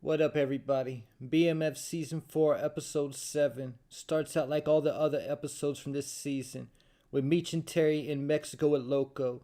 What up, everybody? BMF Season 4, Episode 7 starts out like all the other episodes from this season, with Meech and Terry in Mexico with Loco,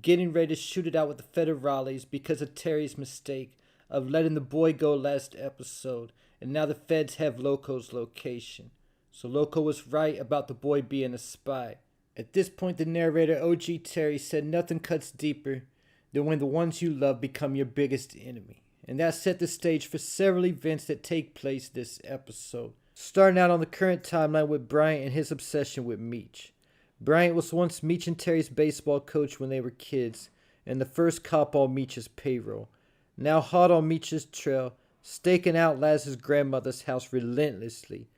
getting ready to shoot it out with the federales because of Terry's mistake of letting the boy go last episode, and now the feds have Loco's location. So Loco was right about the boy being a spy. At this point, the narrator, OG Terry, said nothing cuts deeper than when the ones you love become your biggest enemy. And that set the stage for several events that take place this episode. Starting out on the current timeline with Bryant and his obsession with Meech. Bryant was once Meech and Terry's baseball coach when they were kids, and the first cop on Meech's payroll. Now hot on Meech's trail, staking out Laz's grandmother's house relentlessly,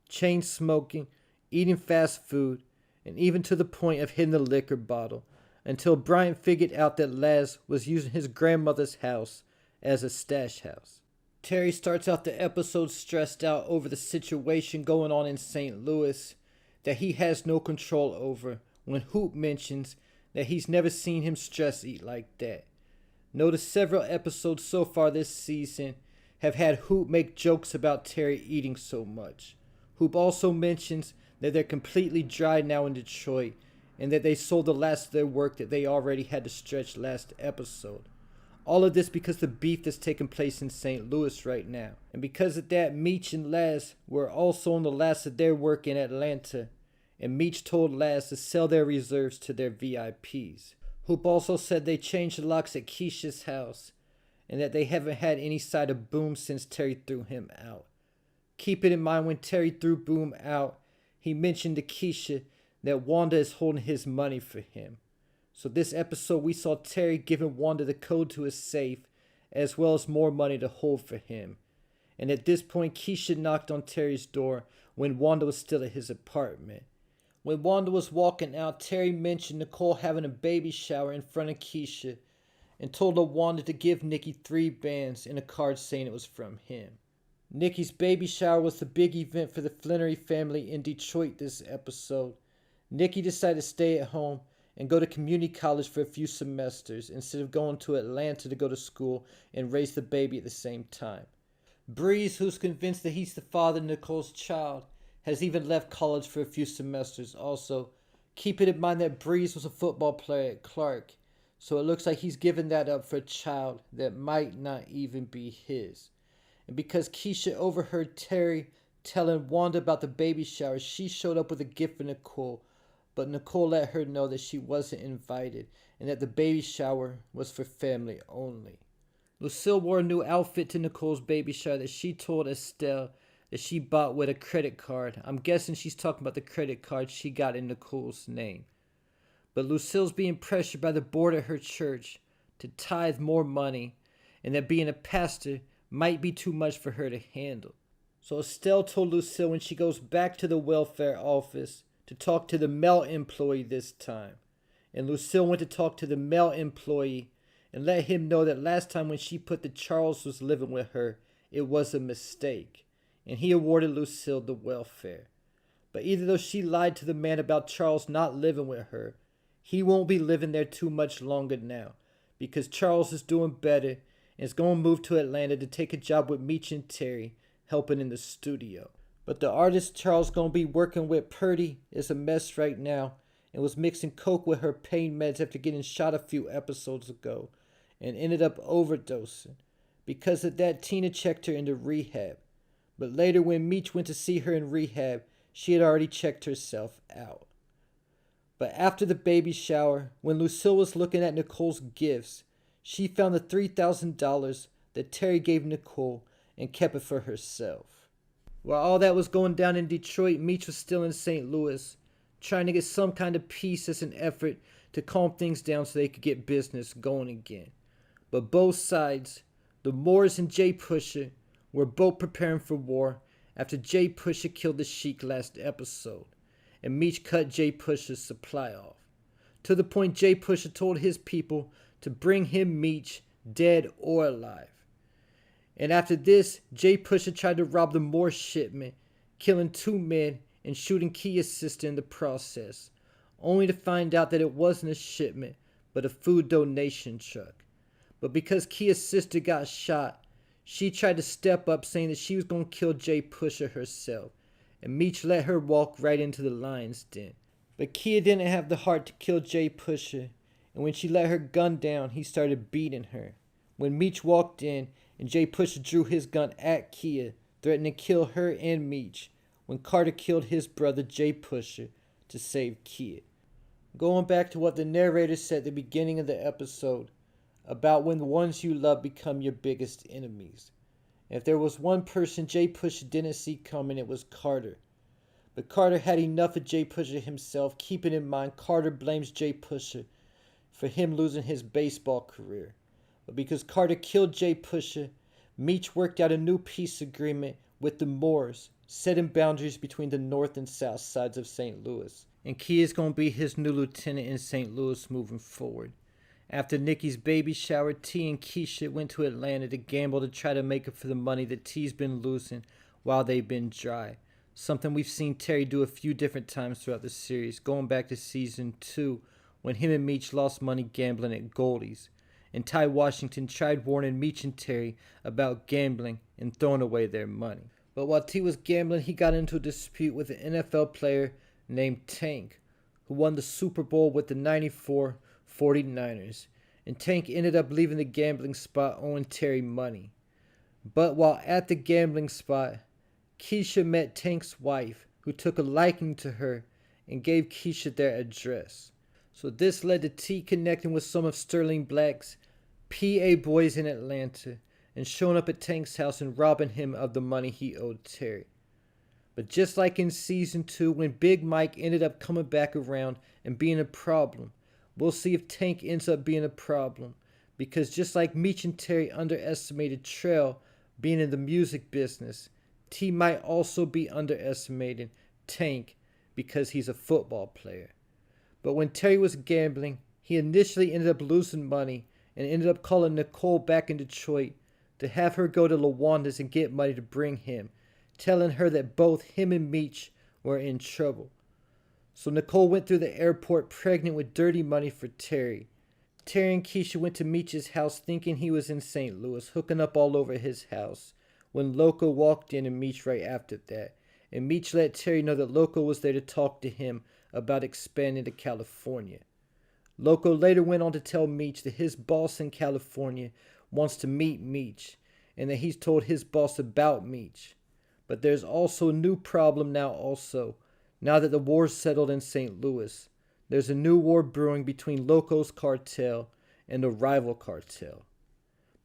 chain smoking, eating fast food, and even to the point of hitting the liquor bottle, until Bryant figured out that Laz was using his grandmother's house as a stash house. Terry starts out the episode stressed out over the situation going on in St. Louis that he has no control over when Hoop mentions that he's never seen him stress eat like that. Notice several episodes so far this season have had Hoop make jokes about Terry eating so much. Hoop also mentions that they're completely dry now in Detroit and that they sold the last of their work that they already had to stretch last episode. All of this because the beef that's taking place in St. Louis right now. And because of that, Meech and Laz were also on the last of their work in Atlanta. And Meech told Laz to sell their reserves to their VIPs. Hoop also said they changed the locks at Keisha's house. And that they haven't had any sight of Boom since Terry threw him out. Keep it in mind when Terry threw Boom out, he mentioned to Keisha that Wanda is holding his money for him. So this episode we saw Terry giving Wanda the code to his safe as well as more money to hold for him. And at this point Keisha knocked on Terry's door when Wanda was still at his apartment. When Wanda was walking out, Terry mentioned Nicole having a baby shower in front of Keisha and told Wanda to give Nikki 3 bands and a card saying it was from him. Nikki's baby shower was the big event for the Flannery family in Detroit this episode. Nikki decided to stay at home and go to community college for a few semesters instead of going to Atlanta to go to school and raise the baby at the same time. Breeze, who's convinced that he's the father of Nicole's child, has even left college for a few semesters also. Keep it in mind that Breeze was a football player at Clark, so it looks like he's given that up for a child that might not even be his. And because Keisha overheard Terry telling Wanda about the baby shower, she showed up with a gift for Nicole, but Nicole let her know that she wasn't invited and that the baby shower was for family only. Lucille wore a new outfit to Nicole's baby shower that she told Estelle that she bought with a credit card. I'm guessing she's talking about the credit card she got in Nicole's name. But Lucille's being pressured by the board at her church to tithe more money and that being a pastor might be too much for her to handle. So Estelle told Lucille when she goes back to the welfare office to talk to the male employee this time. And Lucille went to talk to the male employee and let him know that last time when she put that Charles was living with her, it was a mistake. And he awarded Lucille the welfare. But even though she lied to the man about Charles not living with her, he won't be living there too much longer now because Charles is doing better and is going to move to Atlanta to take a job with Meech and Terry, helping in the studio. But the artist Charles gonna be working with, Purdy, is a mess right now and was mixing coke with her pain meds after getting shot a few episodes ago and ended up overdosing. Because of that, Tina checked her into rehab. But later when Meech went to see her in rehab, she had already checked herself out. But after the baby shower, when Lucille was looking at Nicole's gifts, she found the $3,000 that Terry gave Nicole and kept it for herself. While all that was going down in Detroit, Meech was still in St. Louis, trying to get some kind of peace as an effort to calm things down so they could get business going again. But both sides, the Moors and Jay Pusher, were both preparing for war after Jay Pusher killed the Sheik last episode, and Meech cut Jay Pusher's supply off. To the point Jay Pusher told his people to bring him Meech, dead or alive. And after this, Jay Pusher tried to rob the Moore shipment, killing 2 men and shooting Kia's sister in the process, only to find out that it wasn't a shipment, but a food donation truck. But because Kia's sister got shot, She tried to step up, saying that she was going to kill Jay Pusher herself, and Meech let her walk right into the lion's den. But Kia didn't have the heart to kill Jay Pusher, and when she let her gun down, he started beating her. When Meech walked in, and Jay Pusher drew his gun at Kia, threatening to kill her and Meech, when Carter killed his brother Jay Pusher to save Kia. Going back to what the narrator said at the beginning of the episode, about when the ones you love become your biggest enemies. If there was one person Jay Pusher didn't see coming, it was Carter. But Carter had enough of Jay Pusher himself, keeping in mind Carter blames Jay Pusher for him losing his baseball career. But because Carter killed Jay Pusher, Meech worked out a new peace agreement with the Moors, setting boundaries between the north and south sides of St. Louis. And Kia is going to be his new lieutenant in St. Louis moving forward. After Nikki's baby shower, T and Keisha went to Atlanta to gamble to try to make up for the money that T's been losing while they've been dry. Something we've seen Terry do a few different times throughout the series, going back to season 2 when him and Meech lost money gambling at Goldie's. And Ty Washington tried warning Meech and Terry about gambling and throwing away their money. But while T was gambling, he got into a dispute with an NFL player named Tank, who won the Super Bowl with the '94 49ers, and Tank ended up leaving the gambling spot owing Terry money. But while at the gambling spot, Keisha met Tank's wife, who took a liking to her and gave Keisha their address. So this led to T connecting with some of Sterling Black's PA boys in Atlanta and showing up at Tank's house and robbing him of the money he owed Terry. But just like in season 2, when Big Mike ended up coming back around and being a problem, we'll see if Tank ends up being a problem, because just like Meech and Terry underestimated Trail being in the music business, T might also be underestimating Tank because he's a football player. But when Terry was gambling, he initially ended up losing money and ended up calling Nicole back in Detroit to have her go to LaWanda's and get money to bring him, telling her that both him and Meech were in trouble. So Nicole went through the airport pregnant with dirty money for Terry. Terry and Keisha went to Meech's house thinking he was in St. Louis, hooking up all over his house, when Loco walked in and Meech right after that. And Meech let Terry know that Loco was there to talk to him about expanding to California. Loco later went on to tell Meech that his boss in California wants to meet Meech, and that he's told his boss about Meech. But there's also a new problem now that the war's settled in St. Louis. There's a new war brewing between Loco's cartel and the rival cartel.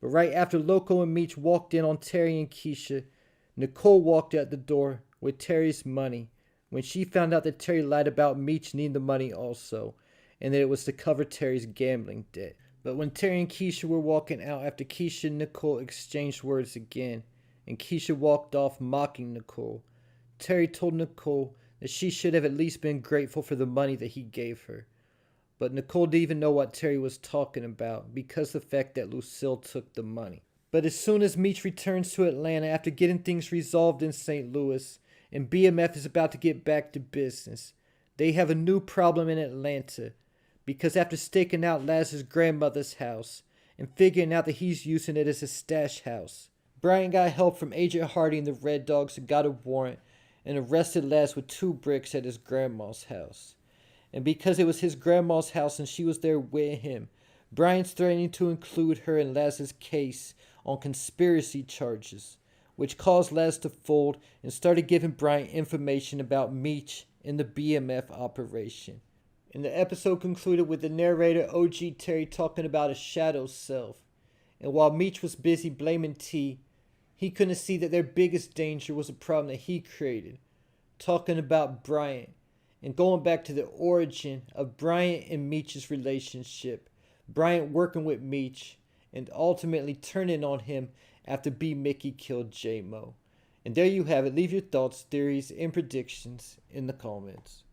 But right after Loco and Meech walked in on Terry and Keisha, Nicole walked out the door with Terry's money when she found out that Terry lied about Meech needing the money also, and that it was to cover Terry's gambling debt. But when Terry and Keisha were walking out after Keisha and Nicole exchanged words again, and Keisha walked off mocking Nicole, Terry told Nicole that she should have at least been grateful for the money that he gave her. But Nicole didn't even know what Terry was talking about because of the fact that Lucille took the money. But as soon as Meech returns to Atlanta after getting things resolved in St. Louis, and BMF is about to get back to business, they have a new problem in Atlanta, because after staking out Laz's grandmother's house and figuring out that he's using it as a stash house, Brian got help from Agent Hardy and the Red Dogs and got a warrant and arrested Laz with 2 bricks at his grandma's house. And because it was his grandma's house and she was there with him, Brian's threatening to include her in Laz's case on conspiracy charges, which caused Laz to fold and started giving Brian information about Meech and the BMF operation. And the episode concluded with the narrator OG Terry talking about a shadow self. And while Meech was busy blaming T, he couldn't see that their biggest danger was a problem that he created, talking about Bryant, and going back to the origin of Bryant and Meech's relationship, Bryant working with Meech, and ultimately turning on him after B. Mickey killed J-Mo. And there you have it. Leave your thoughts, theories, and predictions in the comments.